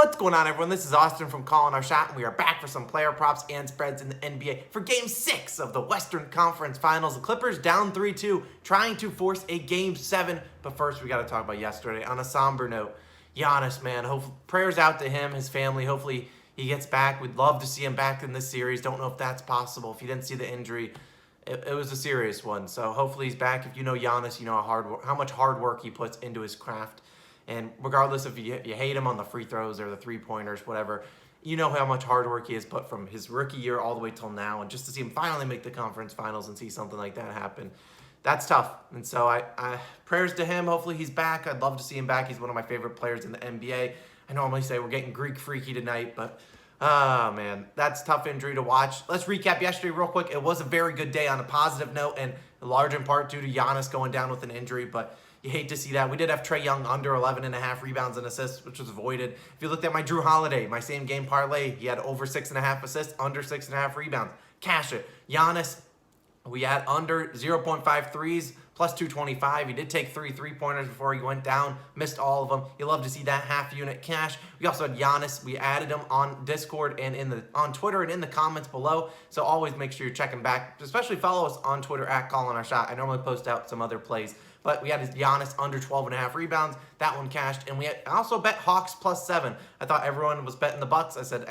What's going on, everyone? This is Austin from Calling Our Shot, and we are back for some player props and spreads in the NBA for Game 6 of the Western Conference Finals. The Clippers down 3-2, trying to force a Game 7. But first, we got to talk about yesterday. On a somber note, Giannis, man, prayers out to him, his family. Hopefully, he gets back. We'd love to see him back in this series. Don't know if that's possible. If you didn't see the injury, it was a serious one. So hopefully, he's back. If you know Giannis, you know how much hard work he puts into his craft. And regardless if you hate him on the free throws or the three-pointers, whatever, you know how much hard work he has put from his rookie year all the way till now. And just to see him finally make the conference finals and see something like that happen, that's tough. And so I prayers to him. Hopefully he's back. I'd love to see him back. He's one of my favorite players in the NBA. I normally say we're getting Greek freaky tonight, but man, that's a tough injury to watch. Let's recap yesterday real quick. It was a very good day on a positive note, and large in part due to Giannis going down with an injury, but you hate to see that. We did have Trae Young under 11.5 rebounds and assists, which was avoided. If you looked at my Drew Holiday, my same game parlay, he had over 6.5 assists, under 6.5 rebounds. Cash it. Giannis, we had under 0.5 threes, plus 225. He did take 3 3-pointers before he went down, missed all of them. You love to see that half unit cash. We also had Giannis. We added him on Discord and on Twitter and in the comments below. So always make sure you're checking back. Especially follow us on Twitter at Calling Our Shot. I normally post out some other plays. But we had Giannis under 12.5 rebounds. That one cashed. And we also bet Hawks plus 7. I thought everyone was betting the Bucks. I said,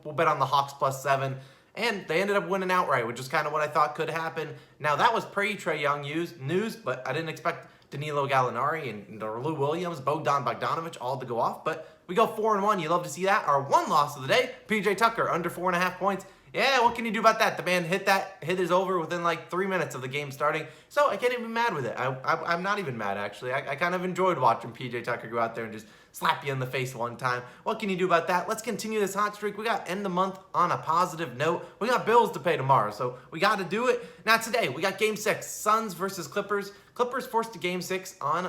we'll bet on the Hawks plus 7. And they ended up winning outright, which is kind of what I thought could happen. Now, that was pre-Trae Young news, but I didn't expect Danilo Gallinari and Lou Williams, Bogdan Bogdanovic all to go off. But we go 4-1. You love to see that. Our one loss of the day, PJ Tucker, under 4.5 points. Yeah, what can you do about that? The man hit his over within like 3 minutes of the game starting. So I can't even be mad with it. I'm not even mad, actually. I kind of enjoyed watching PJ Tucker go out there and just slap you in the face one time. What can you do about that? Let's continue this hot streak. We got end the month on a positive note. We got bills to pay tomorrow, so we got to do it. Now today, we got Game 6, Suns versus Clippers. Clippers forced to Game 6 on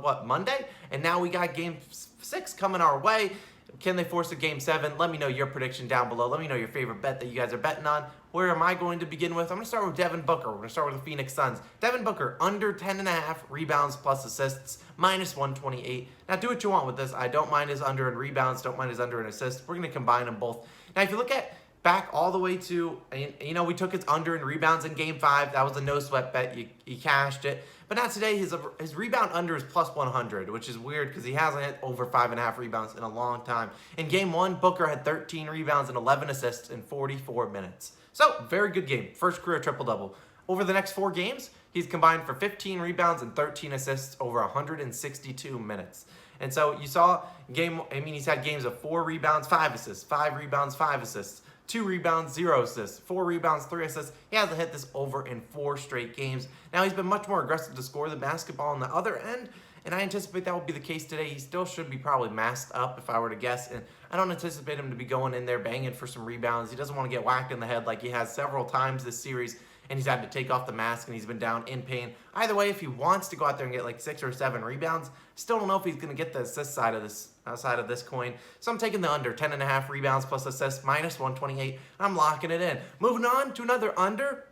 what, Monday? And now we got Game 6 coming our way. Can they force a Game 7? Let me know your prediction down below. Let me know your favorite bet that you guys are betting on. Where am I going to begin with? I'm going to start with Devin Booker. We're going to start with the Phoenix Suns. Devin Booker, under 10.5 rebounds plus assists, minus 128. Now, do what you want with this. I don't mind his under in rebounds. Don't mind his under in assists. We're going to combine them both. Now, if you look at back all the way to, we took his under in rebounds in Game 5. That was a no-sweat bet. He cashed it. But now today, his rebound under is plus 100, which is weird because he hasn't hit over 5.5 rebounds in a long time. In Game 1, Booker had 13 rebounds and 11 assists in 44 minutes. So, very good game. First career triple-double. Over the next 4 games, he's combined for 15 rebounds and 13 assists over 162 minutes. And so, you saw he's had games of 4 rebounds, 5 assists, 5 rebounds, 5 assists. 2 rebounds, 0 assists, 4 rebounds, 3 assists. He hasn't hit this over in 4 straight games. Now, he's been much more aggressive to score the basketball on the other end, and I anticipate that will be the case today. He still should be probably masked up, if I were to guess, and I don't anticipate him to be going in there banging for some rebounds. He doesn't want to get whacked in the head like he has several times this series, and he's had to take off the mask, and he's been down in pain. Either way, if he wants to go out there and get like 6 or 7 rebounds, still don't know if he's going to get the assist side of this coin. So I'm taking the under, 10.5 rebounds plus assists, minus 128. I'm locking it in. Moving on to another under,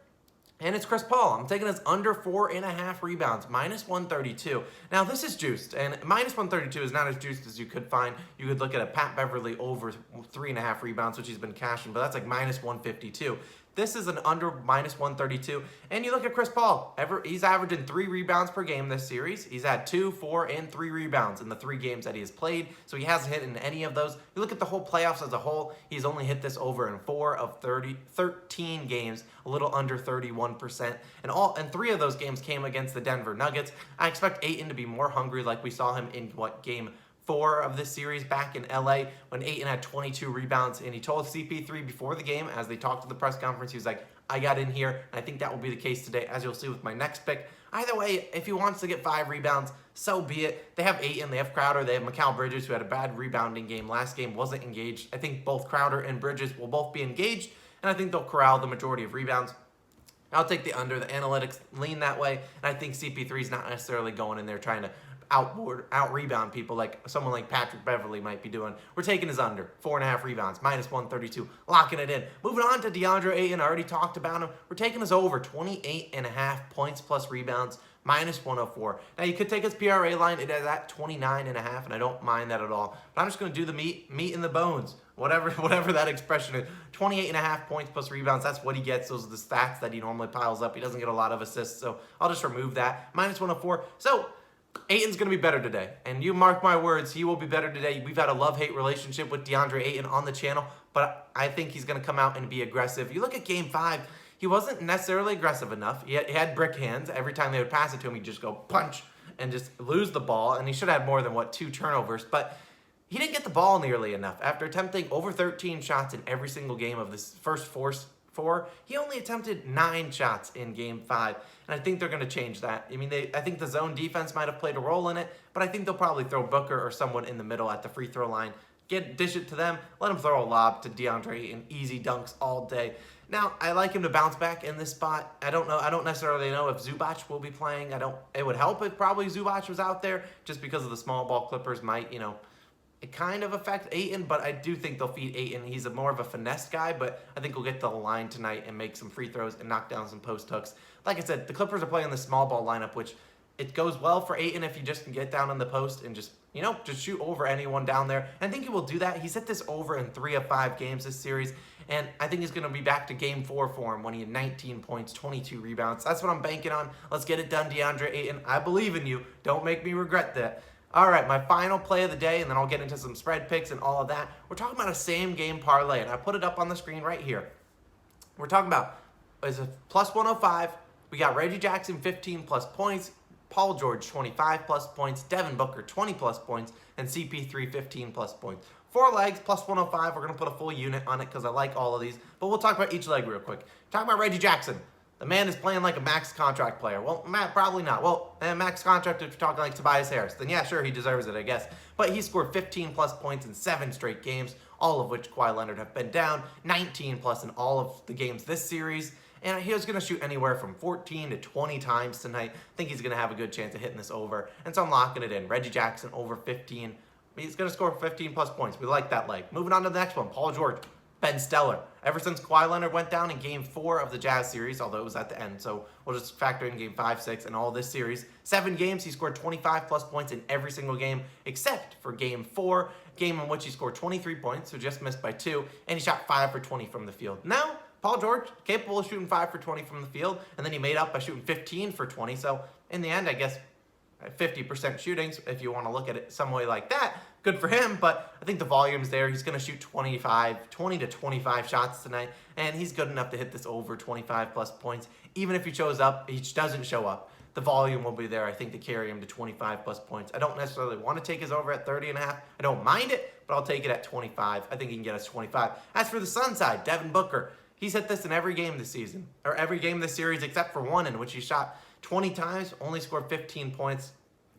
and it's Chris Paul. I'm taking his under 4.5 rebounds, minus 132. Now, this is juiced, and minus 132 is not as juiced as you could find. You could look at a Pat Beverly over 3.5 rebounds, which he's been cashing, but that's like minus 152. This is an under minus 132. And you look at Chris Paul. He's averaging 3 rebounds per game this series. He's had 2, 4, and 3 rebounds in the 3 games that he has played. So he hasn't hit in any of those. You look at the whole playoffs as a whole. He's only hit this over in 4 of 13 games, a little under 31%. And 3 of those games came against the Denver Nuggets. I expect Ayton to be more hungry like we saw him in Game 4 of this series back in LA when Ayton had 22 rebounds, and he told CP3 before the game, as they talked to the press conference, he was like, I got in here, and I think that will be the case today, as you'll see with my next pick. Either way, if he wants to get 5 rebounds, so be it. They have Ayton, they have Crowder, they have Mikal Bridges, who had a bad rebounding game. Last game wasn't engaged. I think both Crowder and Bridges will both be engaged, and I think they'll corral the majority of rebounds. I'll take the under. The analytics lean that way, and I think CP3 is not necessarily going in there trying to out-rebound people like someone like Patrick Beverly might be doing. We're taking his under, 4.5 rebounds, minus 132, locking it in. Moving on to DeAndre Ayton, I already talked about him. We're taking his over, 28.5 points plus rebounds, minus 104. Now, you could take his PRA line. It is at 29.5, and I don't mind that at all. But I'm just going to do the meat in the bones, whatever that expression is. 28.5 points plus rebounds. That's what he gets. Those are the stats that he normally piles up. He doesn't get a lot of assists, so I'll just remove that. Minus 104. So Ayton's going to be better today. And you mark my words, he will be better today. We've had a love-hate relationship with DeAndre Ayton on the channel, but I think he's going to come out and be aggressive. You look at Game 5, he wasn't necessarily aggressive enough. He had brick hands. Every time they would pass it to him, he'd just go punch and just lose the ball. And he should have had more than, 2 turnovers. But he didn't get the ball nearly enough. After attempting over 13 shots in every single game of this first four, he only attempted 9 shots in Game 5. And I think they're going to change that. I mean, I think the zone defense might have played a role in it, but I think they'll probably throw Booker or someone in the middle at the free throw line. Dish it to them, let him throw a lob to DeAndre and easy dunks all day. Now, I like him to bounce back in this spot. I don't necessarily know if Zubac will be playing. It would help if probably Zubac was out there, just because of the small ball Clippers might, it kind of affect Ayton, but I do think they'll feed Ayton. He's more of a finesse guy, but I think we'll get to the line tonight and make some free throws and knock down some post hooks. Like I said, the Clippers are playing the small ball lineup, which it goes well for Ayton if you just can get down in the post and just shoot over anyone down there. And I think he will do that. He's hit this over in 3 of 5 games this series, and I think he's going to be back to Game 4 for him when he had 19 points, 22 rebounds. That's what I'm banking on. Let's get it done, DeAndre Ayton. I believe in you. Don't make me regret that. All right, my final play of the day, and then I'll get into some spread picks and all of that. We're talking about a same-game parlay, and I put it up on the screen right here. We're talking about is a plus 105. We got Reggie Jackson, 15 plus points. Paul George, 25 plus points. Devin Booker, 20 plus points. And CP3, 15 plus points. 4 legs, plus 105. We're going to put a full unit on it because I like all of these. But we'll talk about each leg real quick. Talking about Reggie Jackson. The man is playing like a max contract player. Well, Matt, probably not. Well, max contract, if you're talking like Tobias Harris, then yeah, sure, he deserves it, I guess. But he scored 15 plus points in 7 straight games, all of which Kawhi Leonard have been down. 19 plus in all of the games this series. And he was going to shoot anywhere from 14 to 20 times tonight. I think he's going to have a good chance of hitting this over. And so I'm locking it in. Reggie Jackson over 15. He's going to score 15 plus points. We like that leg. Moving on to the next one. Paul George. Been stellar. Ever since Kawhi Leonard went down in Game 4 of the Jazz series, although it was at the end, so we'll just factor in Game 5, 6, and all this series. 7 games, he scored 25 plus points in every single game, except for Game 4, game in which he scored 23 points, so just missed by 2, and he shot 5 for 20 from the field. Now, Paul George, capable of shooting 5 for 20 from the field, and then he made up by shooting 15 for 20, so in the end, I guess 50% shootings, if you want to look at it some way like that. Good for him, but I think the volume's there. He's going to shoot 20 to 25 shots tonight, and he's good enough to hit this over 25 plus points. Even if he doesn't show up, the volume will be there, I think, to carry him to 25 plus points. I don't necessarily want to take his over at 30.5. I don't mind it, but I'll take it at 25. I think he can get us 25. As for the Sun side, Devin Booker, he's hit this in every game this season, or every game this series except for one in which he shot 20 times, only scored 15 points.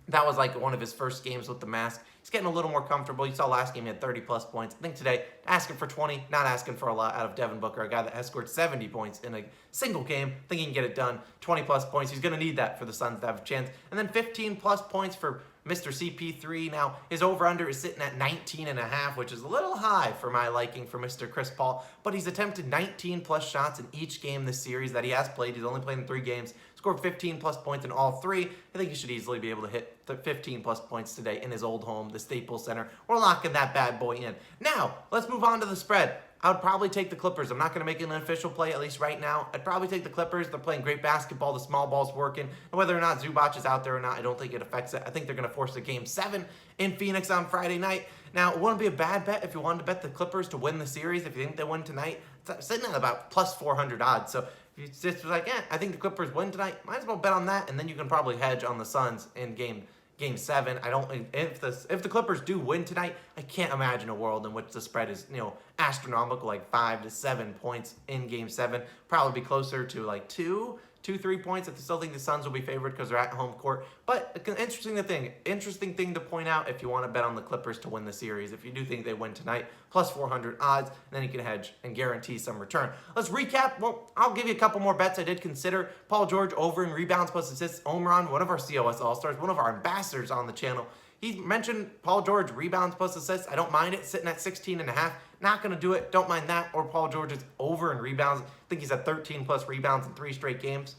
That was like one of his first games with the mask. He's getting a little more comfortable. You saw last game he had 30 plus points. I think today, asking for 20, not asking for a lot out of Devin Booker, a guy that has scored 70 points in a single game. I think he can get it done. 20 plus points. He's going to need that for the Suns to have a chance. And then 15 plus points for Mr. CP3. Now, his over-under is sitting at 19.5, which is a little high for my liking for Mr. Chris Paul. But he's attempted 19 plus shots in each game this series that he has played. He's only played in 3 games. Scored 15 plus points in all 3. I think he should easily be able to hit 15 plus points today in his old home, the Staples Center. We're locking that bad boy in. Now, let's move on to the spread. I would probably take the Clippers. I'm not going to make an official play, at least right now. I'd probably take the Clippers. They're playing great basketball. The small ball's working. And whether or not Zubac is out there or not, I don't think it affects it. I think they're going to force a Game 7 in Phoenix on Friday night. Now, it wouldn't be a bad bet if you wanted to bet the Clippers to win the series. If you think they win tonight, it's sitting at about plus 400 odds. So if you just like, I think the Clippers win tonight, might as well bet on that. And then you can probably hedge on the Suns in Game 7. If the Clippers do win tonight, I can't imagine a world in which the spread is, astronomical, like 5 to 7 points in Game 7. Probably be closer to like 2-3 points. I still think the Suns will be favored because they're at home court. But interesting thing to point out if you want to bet on the Clippers to win the series. If you do think they win tonight, plus 400 odds, and then you can hedge and guarantee some return. Let's recap. Well, I'll give you a couple more bets I did consider. Paul George over in rebounds plus assists. Omron, one of our COS All-Stars, one of our ambassadors on the channel. He mentioned Paul George rebounds plus assists. I don't mind it, sitting at 16.5. Not going to do it. Don't mind that. Or Paul George is over in rebounds. I think he's at 13 plus rebounds in 3 straight games.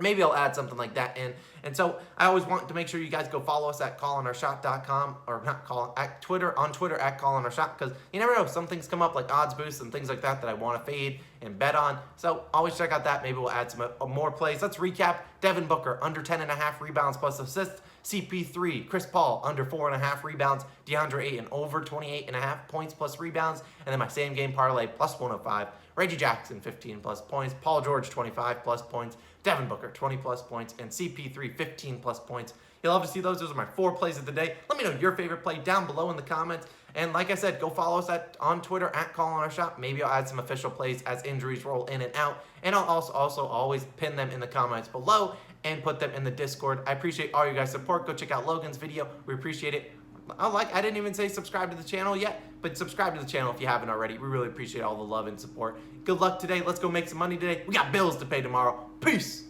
Maybe I'll add something like that in. And so I always want to make sure you guys go follow us at callingourshot.com, or not call, at Twitter, on Twitter at callingourshot, because you never know, some things come up like odds boosts and things like that I want to fade and bet on. So always check out that. Maybe we'll add some more plays. Let's recap. Devin Booker, under 10.5 rebounds plus assists. CP3, Chris Paul, under 4.5 rebounds. DeAndre Ayton, over 28.5 points plus rebounds. And then my same game parlay, plus 105. Reggie Jackson, 15 plus points. Paul George, 25 plus points. Devin Booker, 20 plus points. And CP3, 15 plus points. You'll love to see those. Those are my 4 plays of the day. Let me know your favorite play down below in the comments. And like I said, go follow us on Twitter at callingOurShot. Maybe I'll add some official plays as injuries roll in and out. And I'll also always pin them in the comments below and put them in the Discord. I appreciate all you guys' support. Go check out Logan's video. We appreciate it. I didn't even say subscribe to the channel yet, but subscribe to the channel if you haven't already. We really appreciate all the love and support. Good luck today. Let's go make some money today. We got bills to pay tomorrow. Peace.